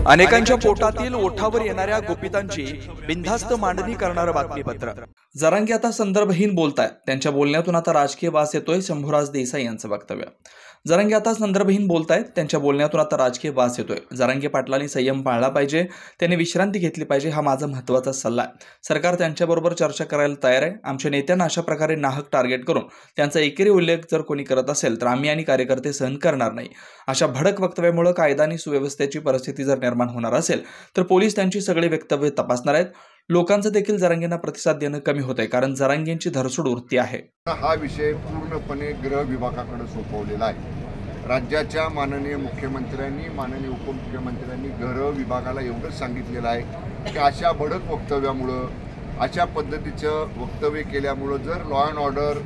अनेकांच्या पोटातील ओठावर येणाऱ्या गुपितांची बिनधास्त मांडणी करणारं बातमीपत्र। जरांगे आता संदर्भहीन बोलतायत। त्यांच्या बोलण्यातून आता राजकीय वास येतोय। शंभूराज देसाई यांचं वक्तव्य। जरांगे आता संदर्भहीन बोलतायत। त्यांच्या बोलण्यातून आता राजकीय वास येतोय। जरांगे पाटलांनी संयम पाळला पाहिजे, त्यांनी विश्रांती घेतली पाहिजे, हा माझा महत्त्वाचा सल्ला आहे। सरकार त्यांच्याबरोबर चर्चा करायला तयार आहे। आमच्या नेत्यांना अशा प्रकारे नाहक टार्गेट करून त्यांचा एकेरी उल्लेख जर कोणी करत असेल तर आम्ही आणि कार्यकर्ते सहन करणार नाही। अशा भडक वक्तव्यामुळे कायदा आणि सुव्यवस्थेची परिस्थिती जर निर्माण होणार असेल तर पोलीस त्यांची सगळी वक्तव्ये तपासणार आहेत। लोकांचं देखील जरांगेंना प्रतिसाद देणं कमी होतंय, कारण जरांगेंची धरसोड वृत्ती आहे। हा विषय पूर्णपणे गृह विभागाकडे सोपवलेला आहे। राज्याच्या माननीय मुख्यमंत्र्यांनी, माननीय उपमुख्यमंत्र्यांनी गृह विभागाला एवढंच सांगितलेलं आहे की अशा भडक वक्तव्यामुळं, अशा पद्धतीचं वक्तव्य केल्यामुळं जर लॉ अँड ऑर्डर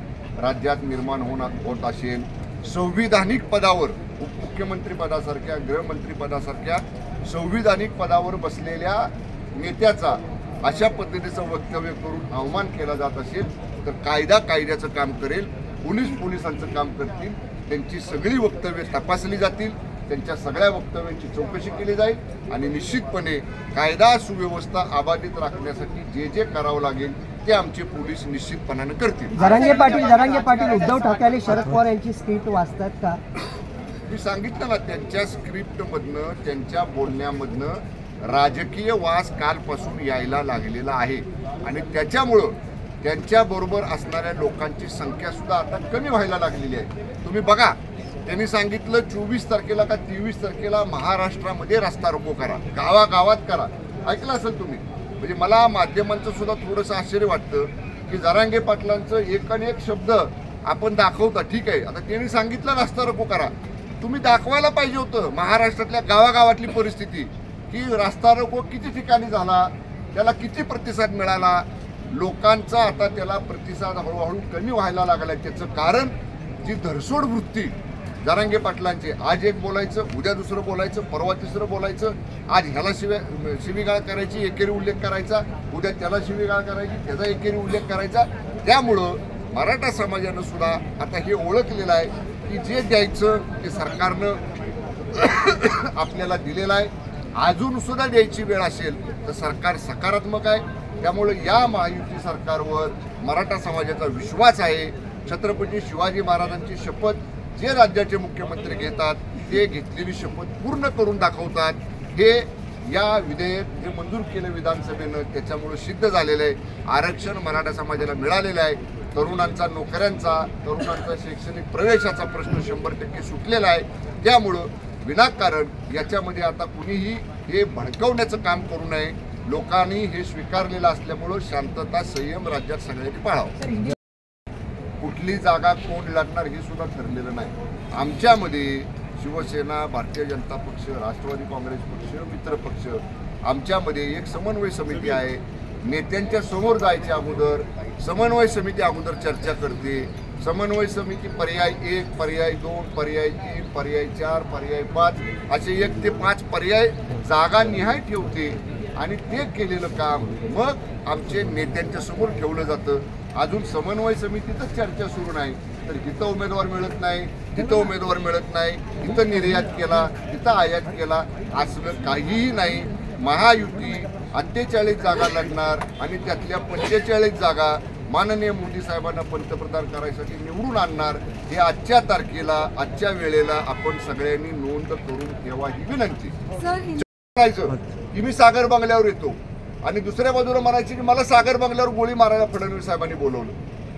राज्यात निर्माण होत असेल, संविधानिक पदावर, उपमुख्यमंत्री पदासारख्या, गृहमंत्री पदासारख्या संविधानिक पदावर बसलेल्या नेत्याचा अशा पद्धतीचं वक्तव्य करून अवमान केला जात असेल तर कायदा कायद्याचं काम करेल, पोलिसांचं काम करतील, त्यांची सगळी वक्तव्ये तपासली जातील, त्यांच्या सगळ्या वक्तव्यांची चौकशी केली जाईल आणि निश्चितपणे कायदा सुव्यवस्था अबाधित राखण्यासाठी जे जे करावं लागेल ते आमचे पोलीस निश्चितपणाने करतील। जरांगे पाटील उद्धव ठाकरे आणि शरद पवार यांची स्क्रिप्ट वाचतात का? मी सांगितलं ना, त्यांच्या स्क्रिप्टमधनं, त्यांच्या बोलण्यामधनं राजकीय वास कालपासून यायला लागलेला आहे आणि त्याच्यामुळं त्यांच्याबरोबर असणाऱ्या लोकांची संख्या सुद्धा आता कमी व्हायला लागलेली आहे। तुम्ही बघा, त्यांनी सांगितलं 24 तारखेला का 23 तारखेला महाराष्ट्रामध्ये रस्ता रोको करा, गावागावात करा। ऐकलं असेल तुम्ही? म्हणजे मला माध्यमांचं सुद्धा थोडंसं आश्चर्य वाटतं की जरांगे पाटलांचं एक शब्द आपण दाखवता, ठीक आहे, आता त्यांनी सांगितलं रस्ता रोको करा, तुम्ही दाखवायला पाहिजे होतं महाराष्ट्रातल्या गावागावातली परिस्थिती की रस्ता रोको किती ठिकाणी झाला, त्याला किती प्रतिसाद मिळाला। लोकांचा आता त्याला प्रतिसाद हळूहळू कमी व्हायला लागला। त्याचं कारण जी धरसोड वृत्ती जरांगे पाटलांचे, आज एक बोलायचं, उद्या दुसरं बोलायचं, परवा तिसरं बोलायचं, आज ह्याला शिवीगाळ करायची, एकेरी उल्लेख करायचा, उद्या त्याला शिवीगाळ करायची, त्याचा एकेरी उल्लेख करायचा। त्यामुळं मराठा समाजानं सुद्धा आता हे ओळखलेलं आहे की जे द्यायचं ते सरकारनं आपल्याला दिलेलं आहे। अजून सुद्धा द्यायची वेळ असेल तर सरकार सकारात्मक आहे। त्यामुळे या महायुती सरकारवर मराठा समाजाचा विश्वास आहे। छत्रपती शिवाजी महाराजांची शपथ जे राज्याचे मुख्यमंत्री घेतात ते घेतलेली शपथ पूर्ण करून दाखवतात। हे या विधेयक जे मंजूर केलं विधानसभेनं त्याच्यामुळे सिद्ध झालेलं आहे। आरक्षण मराठा समाजाला मिळालेलं आहे। तरुणांचा, नोकऱ्यांचा, तरुणांचा शैक्षणिक प्रवेशाचा प्रश्न 100% सुटलेला आहे। त्यामुळं विनाकारण याच्यामध्ये आता कुणीही हे भडकवण्याचं काम करू नये। लोकांनी हे स्वीकारलेलं असल्यामुळं शांतता, संयम राज्यात सगळ्यांनी पाळावं। कुठली जागा कोण लढणार हे सुद्धा ठरलेलं नाही। आमच्यामध्ये शिवसेना, भारतीय जनता पक्ष, राष्ट्रवादी काँग्रेस पक्ष, मित्र पक्ष, आमच्यामध्ये एक समन्वय समिती आहे। नेत्यांच्या समोर जायच्या अगोदर समन्वय समिती अगोदर चर्चा करते। समन्वय समिती पर्याय 1, पर्याय 2, पर्याय 3, पर्याय 4, पर्याय 5 असे 1 ते 5 पर्याय जागा निहाय ठेवते आणि ते केलेलं काम मग आमचे नेत्यांच्या समोर ठेवलं जातं। अजून समन्वय समितीतच चर्चा सुरू नाही तर इथं उमेदवार मिळत नाही, तिथं उमेदवार मिळत नाही, इथं निर्यात केला, इथं आयात केला, असं काहीही नाही। महायुती 48 जागा लढणार आणि त्यातल्या 45 जागा माननीय मोदी साहेबांना पंतप्रधान करायसाठी निवडून आणणार। हे आजच्या तारखेला, आजच्या वेळेला आपण सगळ्यांनी नोंद करून ठेवा ही विनंती। की मी सागर बंगल्यावर येतो आणि दुसऱ्या बाजूला म्हणायची की मला सागर बंगल्यावर गोळी मारायला फडणवीस साहेबांनी बोलवलं।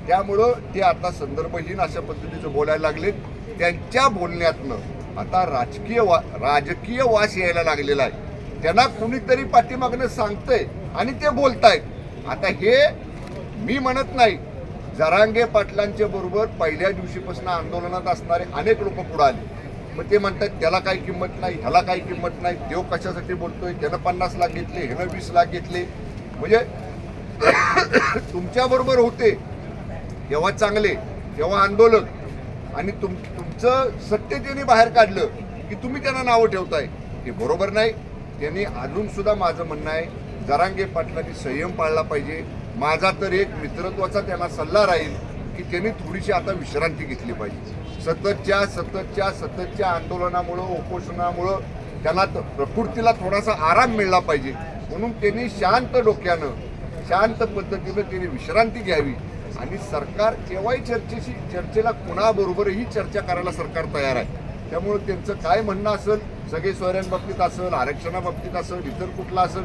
त्यामुळं ते आता संदर्भहीन अशा पद्धतीचं बोलायला लागले। त्यांच्या बोलण्यातनं आता राजकीय वास यायला लागलेला आहे। त्यांना कुणीतरी पाठीमागनं सांगतंय आणि ते बोलतायत। आता हे मी म्हणत नाही, जरांगे पाटलांच्या बरोबर पहिल्या दिवशीपासून आंदोलनात असणारे अनेक लोक पुढे आले। मग ते म्हणतात त्याला काही किंमत नाही, ह्याला काही किंमत नाही, देव कशासाठी बोलतोय, त्यानं 50 लाख घेतले, ह्यानं 20 लाख घेतले। म्हणजे तुमच्याबरोबर होते तेव्हा चांगले, तेव्हा आंदोलक आणि तुमचं सत्यतेने बाहेर काढलं की तुम्ही त्यांना नावं ठेवताय, हे बरोबर नाही। त्यांनी अजून सुद्धा माझं म्हणणं आहे, जरांगे पाटलांनी संयम पाळला पाहिजे। माझा तर एक मित्रत्वाचा त्यांना सल्ला राहील की त्यांनी थोडीशी आता विश्रांती घेतली पाहिजे। सततच्या आंदोलनामुळं, उपोषणामुळं त्यांना प्रकृतीला थोडासा आराम मिळला पाहिजे, म्हणून त्यांनी शांत डोक्यानं शांत पद्धतीनं त्यांनी विश्रांती घ्यावी. आणि सरकार केव्हाही चर्चेला कुणाबरोबरही चर्चा करायला सरकार तयार आहे. त्यामुळे त्यांचं काय म्हणणं असेल, सगळे सोयऱ्यांबाबतीत असेल, आरक्षणाबाबतीत असेल, इतर कुठला असेल,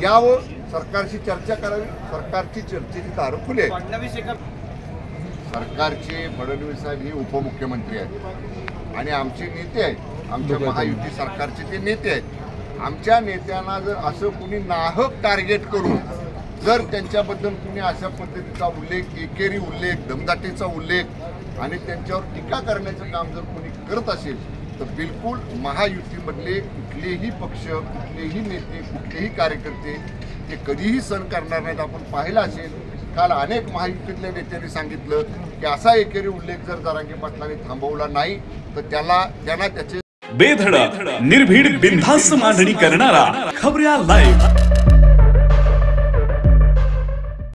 यावं सरकारशी चर्चा करावी. सरकारची चर्चेची दारं खुली आहेत. सरकारचे फडणवीस साहेब हे उपमुख्यमंत्री आहेत आणि आमचे नेते आहेत. आमच्या महायुती सरकारचे ते नेते आहेत. आमच्या नेत्यांना जर असं कुणी नाहक टार्गेट करून जर त्यांच्याबद्दल कुणी अशा पद्धतीचा उल्लेख, एकेरी उल्लेख, दमदाटीचा उल्लेख आणि त्यांच्यावर टीका करण्याचं काम जर कोणी करत असेल तर बिलकुल महायुतीमधले कुठलेही पक्ष, कुठलेही नेते, कुठलेही कार्यकर्ते ते कधीही सहन करणार नाहीत. आपण पाहिलं असेल, काल अनेक महायुतीतल्या नेत्यांनी सांगितलं की असा एकेरी उल्लेख जर जरांगे पाटलांनी थांबवला नाही तर त्यांना त्याचे बेधडक निर्भीड बिनधास्त मांडणी करणारा खबऱ्या लाईव्ह.